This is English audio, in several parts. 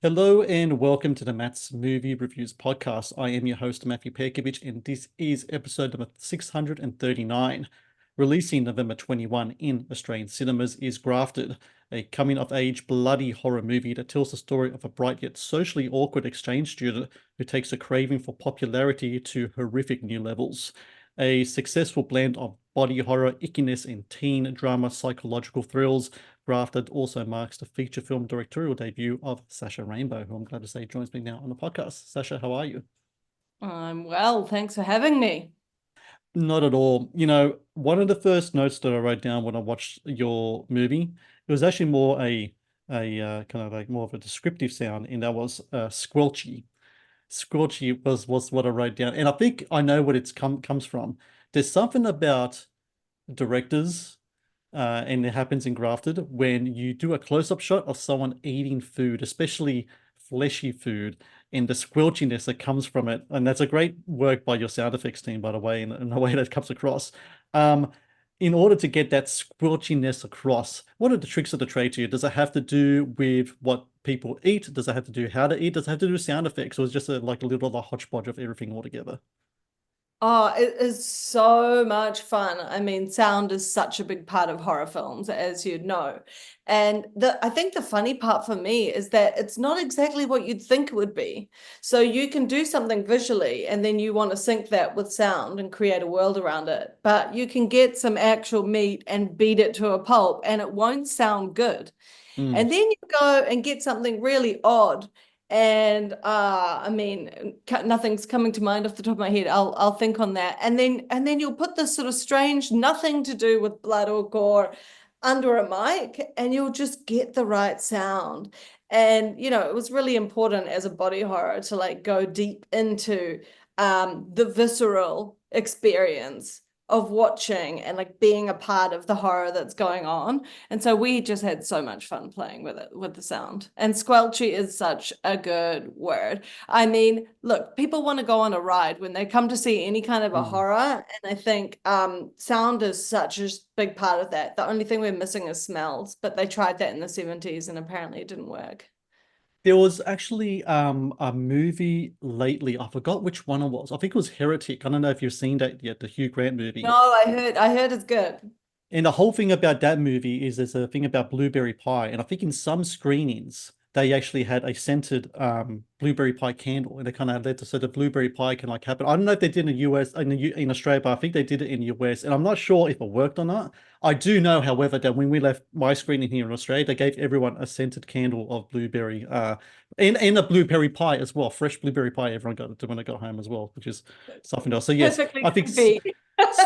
Hello and welcome to the Matt's Movie Reviews podcast. I am your host, Matthew Pejkovic, and this is episode number 639. Releasing November 21 in Australian cinemas is Grafted, a coming-of-age bloody horror movie that tells the story of a bright yet socially awkward exchange student who takes a craving for popularity to horrific new levels. A successful blend of body horror, ickiness, and teen drama psychological thrills. Grafted also marks the feature film directorial debut of Sasha Rainbow, who I'm glad to say joins me now on the podcast. Sasha, how are you? I'm well, thanks for having me. Not at all. One of the first notes that I wrote down when I watched your movie, it was actually more a kind of like more of a descriptive sound, and that was squelchy. Squelchy was what I wrote down, and I think I know what it's comes from. There's something about directors, and it happens in Grafted when you do a close-up shot of someone eating food, especially fleshy food, and the squelchiness that comes from it. And that's a great work by your sound effects team, by the way, in the way that comes across. Um, in order to get that squelchiness across, what are the tricks of the trade to you? Does it have to do with what people eat? Does it have to do how to eat? Does it have to do with sound effects, or is it just like a little hodgepodge of everything altogether? Oh, it is so much fun. I mean, sound is such a big part of horror films, as you'd know. And I think the funny part for me is that it's not exactly what you'd think it would be. So you can do something visually and then you want to sync that with sound and create a world around it. But you can get some actual meat and beat it to a pulp and it won't sound good. Mm. And then you go and get something really odd. And I mean, nothing's coming to mind off the top of my head. I'll think on that. And then you'll put this sort of strange, nothing to do with blood or gore under a mic, and you'll just get the right sound. And it was really important as a body horror to like go deep into the visceral experience of watching and like being a part of the horror that's going on. And so we just had so much fun playing with it, with the sound. And squelchy is such a good word. I mean, look, people want to go on a ride when they come to see any kind of a Mm. horror. And I think sound is such a big part of that. The only thing we're missing is smells, but they tried that in the 70s and apparently it didn't work. There was actually a movie lately. I forgot which one it was. I think it was Heretic. I don't know if you've seen that yet, the Hugh Grant No, movie. I heard it's good. And the whole thing about that movie is there's a thing about blueberry pie. And I think in some screenings, they actually had a scented blueberry pie candle. And they kind of let so the blueberry pie can like happen. I don't know if they did in the US, in Australia, but I think they did it in the US. And I'm not sure if it worked or not. I do know, however, that when we left my screening here in Australia, they gave everyone a scented candle of blueberry, and a blueberry pie as well. Fresh blueberry pie, everyone got it when they got home as well, which is something else. So yes, Perfectly I think comfy.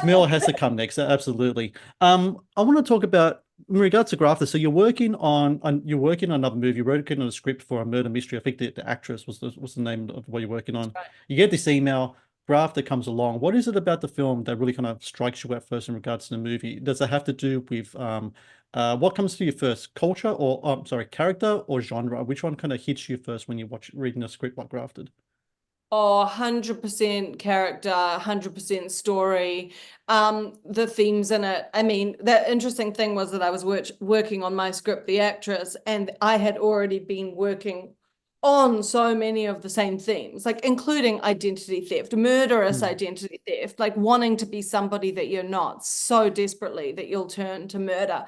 smell has to come next. Absolutely. I want to talk about in regards to Grafter. So you're working on another movie. You're working on a script for a murder mystery. I think the actress was the name of what you're working on. Right. You get this email. Grafter comes along. What is it about the film that really kind of strikes you at first in regards to the movie? Does it have to do with what comes to you first, culture or sorry, character or genre? Which one kind of hits you first when you watch reading a script like Grafted? Oh, 100% character, 100% story. The themes in it. I mean, the interesting thing was that I was working on my script, The Actress, and I had already been working on so many of the same themes, like including identity theft, murderous Mm. identity theft, like wanting to be somebody that you're not so desperately that you'll turn to murder.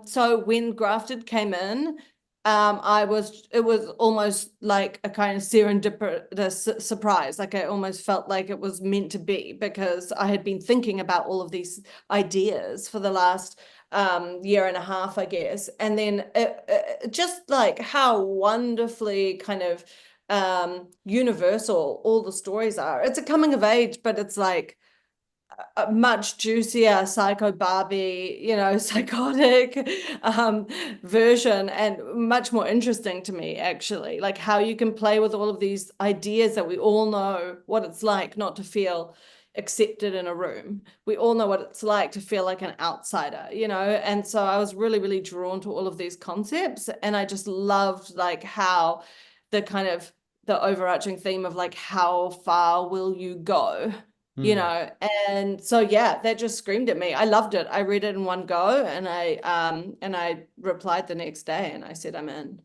So when Grafted came in, it was almost like a kind of serendipitous surprise. Like I almost felt like it was meant to be because I had been thinking about all of these ideas for the last year and a half, I guess. And then just like how wonderfully kind of universal all the stories are. It's a coming of age, but it's like a much juicier psycho Barbie, psychotic version, and much more interesting to me, actually. Like how you can play with all of these ideas that we all know what it's like not to feel accepted in a room. We all know what it's like to feel like an outsider. And so I was really, really drawn to all of these concepts, and I just loved like how the kind of the overarching theme of like how far will you go, you Mm. know and so yeah, that just screamed at me. I loved it. I read it in one go, and I replied the next day and I said I'm in.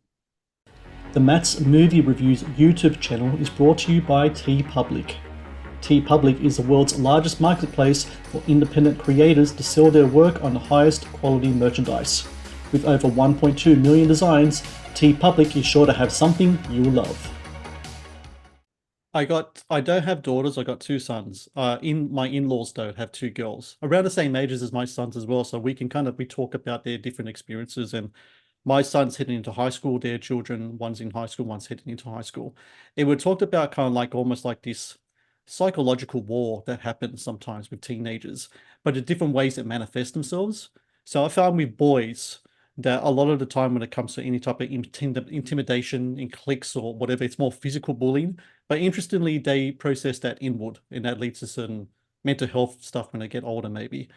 The Matt's Movie Reviews YouTube channel is brought to you by TeePublic. TeePublic is the world's largest marketplace for independent creators to sell their work on the highest quality merchandise. With over 1.2 million designs, TeePublic is sure to have something you love. I don't have daughters, I got two sons. In my in-laws though have two girls. Around the same ages as my sons as well, so we talk about their different experiences. And my son's heading into high school, their children, one's in high school, one's heading into high school. And we talked about kind of like almost like this psychological war that happens sometimes with teenagers, but the different ways that manifest themselves. So I found with boys that a lot of the time when it comes to any type of intimidation in cliques or whatever, it's more physical bullying. But interestingly, they process that inward, and that leads to certain mental health stuff when they get older, maybe.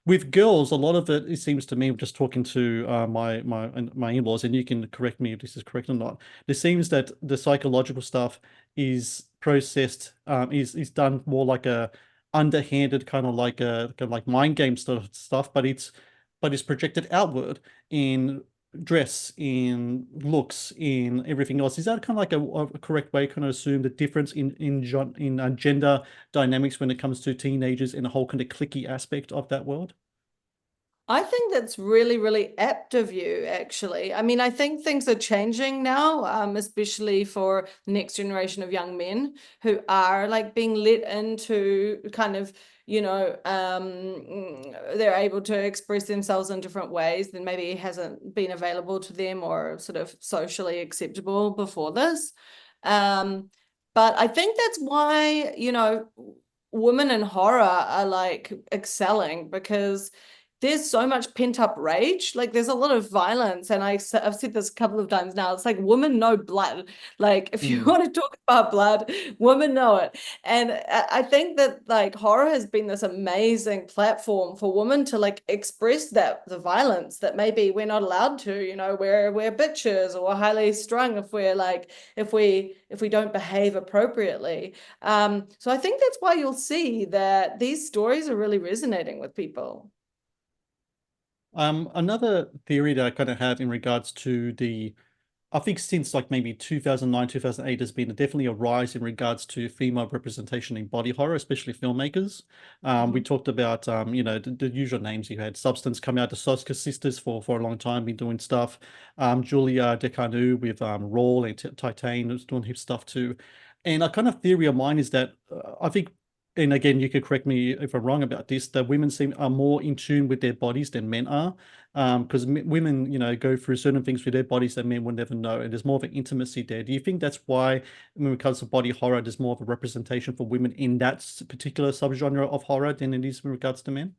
With girls, a lot of it seems to me, just talking to my in-laws, and you can correct me if this is correct or not. It seems that the psychological stuff is processed, is done more like a underhanded kind of like mind game sort of stuff, but it's projected outward in dress, in looks, in everything else. Is that kind of like a correct way, kind of assume the difference in gender dynamics when it comes to teenagers and the whole kind of cliquey aspect of that world? I think that's really, really apt of you, actually. I mean, I think things are changing now, especially for the next generation of young men who are like being let into kind of, they're able to express themselves in different ways than maybe hasn't been available to them or sort of socially acceptable before this. But I think that's why, women in horror are like excelling, because there's so much pent-up rage. Like there's a lot of violence, and I've said this a couple of times now. It's like women know blood. Like if you want to talk about blood, women know it. And I think that like horror has been this amazing platform for women to like express the violence that maybe we're not allowed to. We're bitches or we're highly strung if we don't behave appropriately. So I think that's why you'll see that these stories are really resonating with people. Another theory that I kind of have in regards to I think since like maybe 2009, 2008, there's been definitely a rise in regards to female representation in body horror, especially filmmakers. We talked about, the usual names you had. Substance coming out, the Soska sisters for a long time, been doing stuff. Julia Decarnu with Raw and Titan was doing hip stuff too. And a kind of theory of mine is that I think, and again, you could correct me if I'm wrong about this, that women are more in tune with their bodies than men are. Because women, go through certain things with their bodies that men would never know, and there's more of an intimacy there. Do you think that's why, when it comes to body horror, there's more of a representation for women in that particular subgenre of horror than it is in regards to men?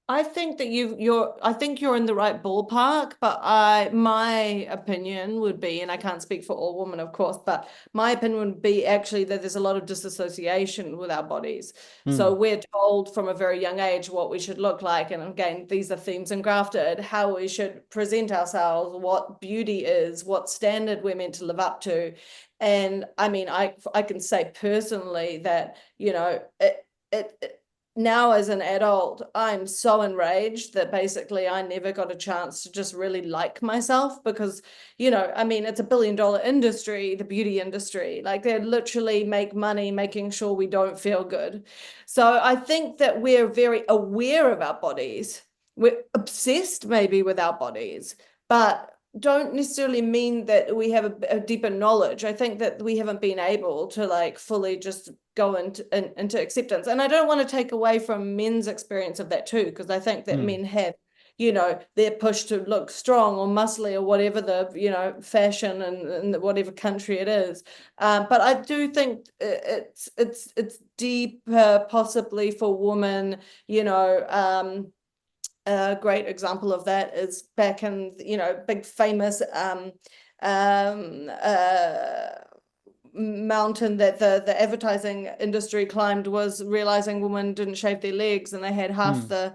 I think that I think you're in the right ballpark, but my opinion would be, and I can't speak for all women, of course, but my opinion would be actually that there's a lot of disassociation with our bodies. So we're told from a very young age what we should look like. And again, these are themes in Grafted, how we should present ourselves, what beauty is, what standard we're meant to live up to. And I mean, I can say personally that, it now as an adult, I'm so enraged that basically I never got a chance to just really like myself, because, I mean, it's $1 billion industry, the beauty industry. Like they literally make money making sure we don't feel good. So I think that we're very aware of our bodies. We're obsessed maybe with our bodies, but don't necessarily mean that we have a deeper knowledge. I think that we haven't been able to like fully just go into acceptance. And I don't want to take away from men's experience of that too, because I think that men have, they're pushed to look strong or muscly or whatever the, fashion and whatever country it is. But I do think it's deeper possibly for women, a great example of that is back in, big famous mountain that the advertising industry climbed was realizing women didn't shave their legs, and they had half the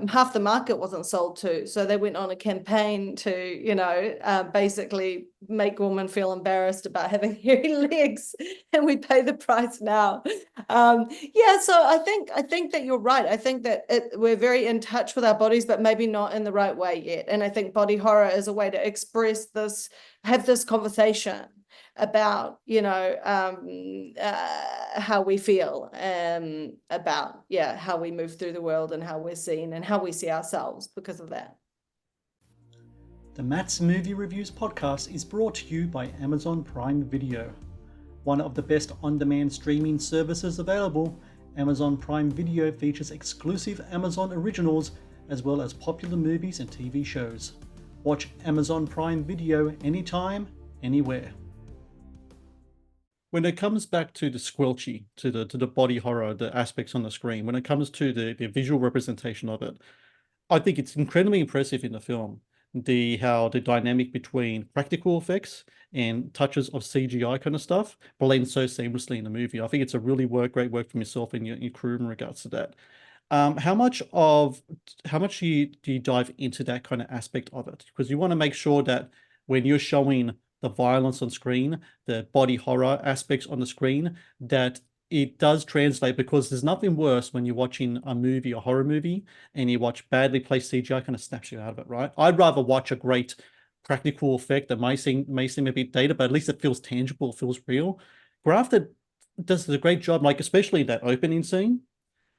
half the market wasn't sold to. So they went on a campaign to, basically make women feel embarrassed about having hairy legs, and we pay the price now. Yeah, so I think that you're right. I think that we're very in touch with our bodies, but maybe not in the right way yet. And I think body horror is a way to express this, have this conversation about how we feel, about how we move through the world and how we're seen and how we see ourselves because of that. The Matt's Movie Reviews podcast is brought to you by Amazon Prime Video. One of the best on-demand streaming services available, Amazon Prime Video features exclusive Amazon originals as well as popular movies and TV shows. Watch Amazon Prime Video anytime, anywhere. When it comes back to the squelchy, to the body horror, the aspects on the screen, when it comes to the visual representation of it, I think it's incredibly impressive in the film. How the dynamic between practical effects and touches of CGI kind of stuff blend so seamlessly in the movie. I think it's a really great work from yourself and your crew in regards to that. How much do you dive into that kind of aspect of it? Because you want to make sure that when you're showing the violence on screen, the body horror aspects on the screen, that it does translate, because there's nothing worse when you're watching a movie, a horror movie, and you watch badly placed CGI, kind of snaps you out of it, right? I'd rather watch a great practical effect that may seem a bit dated, but at least it feels tangible, it feels real. Grafted does a great job, like especially that opening scene.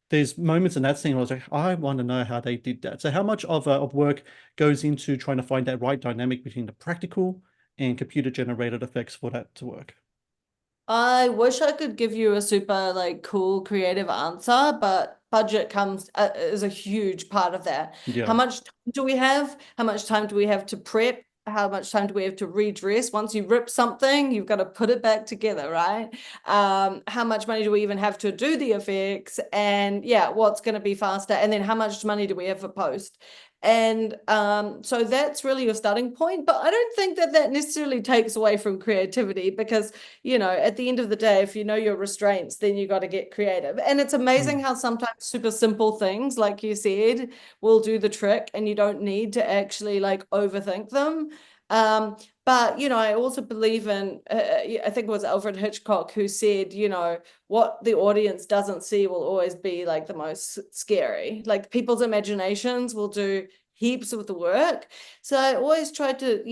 There's moments in that scene where I was like, I want to know how they did that. So how much of work goes into trying to find that right dynamic between the practical and computer generated effects for that to work? I wish I could give you a super cool creative answer, but budget is a huge part of that. How Yeah. much time do we have? How much time do we have to prep? How much time do we have to redress? Once you rip something, you've got to put it back together, right? How much money do we even have to do the effects? And what's going to be faster? And then how much money do we have for post? And so that's really your starting point. But I don't think that necessarily takes away from creativity, because at the end of the day, if you know your restraints, then you got to get creative. And it's amazing how sometimes super simple things, like you said, will do the trick, and you don't need to actually overthink them. But I also believe in, I think it was Alfred Hitchcock who said, what the audience doesn't see will always be the most scary. People's imaginations will do heaps of the work. So I always try to,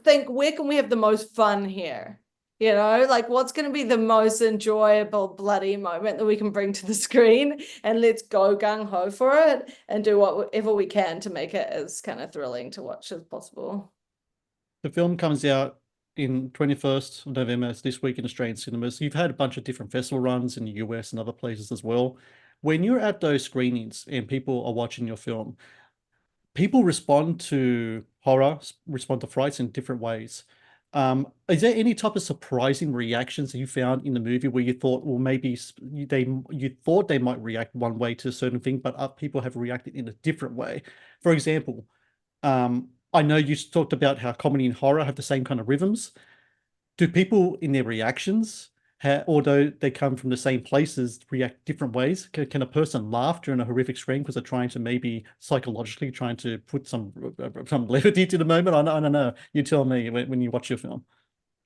think, where can we have the most fun here? What's going to be the most enjoyable bloody moment that we can bring to the screen, and let's go gung-ho for it and do whatever we can to make it as kind of thrilling to watch as possible. The film comes out in 21st of November. It's this week in Australian cinemas. You've had a bunch of different festival runs in the US and other places as well. When you're at those screenings and people are watching your film, people respond to horror, respond to frights in different ways. Is there any type of surprising reactions that you found in the movie where you thought, well, maybe you thought they might react one way to a certain thing, but people have reacted in a different way? For example, I know you talked about how comedy and horror have the same kind of rhythms. Do people in their reactions, although they come from the same places, react different ways? Can a person laugh during a horrific scream because they're trying to maybe psychologically trying to put some levity to the moment? I don't know. You tell me when you watch your film.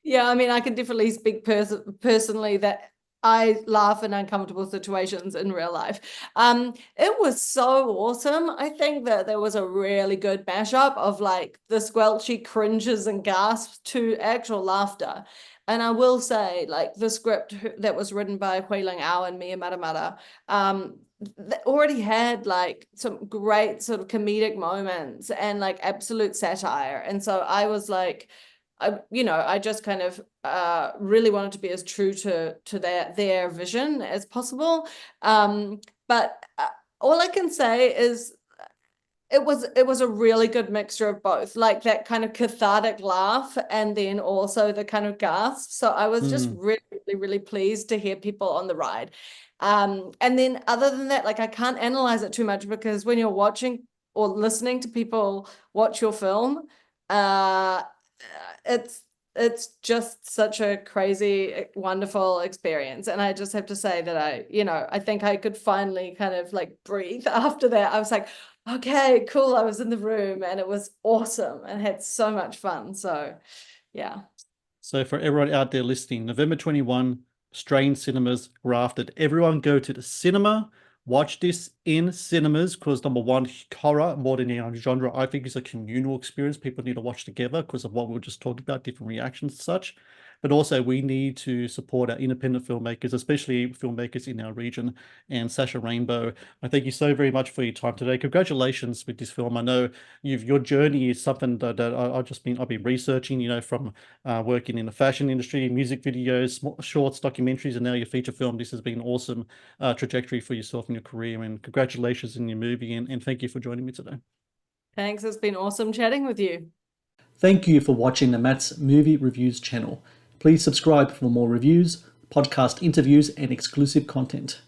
Yeah, I mean, I can definitely speak personally that I laugh in uncomfortable situations in real life. It was so awesome. I think that there was a really good mashup of the squelchy cringes and gasps to actual laughter. And I will say, the script that was written by Hui Ling Ao and Mia Matamata, already had some great sort of comedic moments and absolute satire. And so I was I just kind of really wanted to be as true to their vision as possible. But all I can say is it was a really good mixture of both, that kind of cathartic laugh and then also the kind of gasp. So I was just really, really, really pleased to hear people on the ride. And then other than that, I can't analyze it too much, because when you're watching or listening to people watch your film, it's it's just such a crazy, wonderful experience. And I just have to say that I think I could finally kind of like breathe after that. I was like, okay, cool. I was in the room and it was awesome and had so much fun. So yeah. So for everyone out there listening, November 21, Australian cinemas, Grafted. Everyone go to the cinema, watch this in cinemas, because number one, horror more than any other genre, I think is a communal experience. People need to watch together because of what we were just talking about, different reactions and such. But also we need to support our independent filmmakers, especially filmmakers in our region. And Sasha Rainbow, I thank you so very much for your time today. Congratulations with this film. I know your journey is something that I've been researching, from working in the fashion industry, music videos, shorts, documentaries, and now your feature film. This has been an awesome trajectory for yourself in your career, and congratulations in your movie, and thank you for joining me today. Thanks. It's been awesome chatting with you. Thank you for watching the Matt's Movie Reviews channel. Please subscribe for more reviews, podcast interviews, and exclusive content.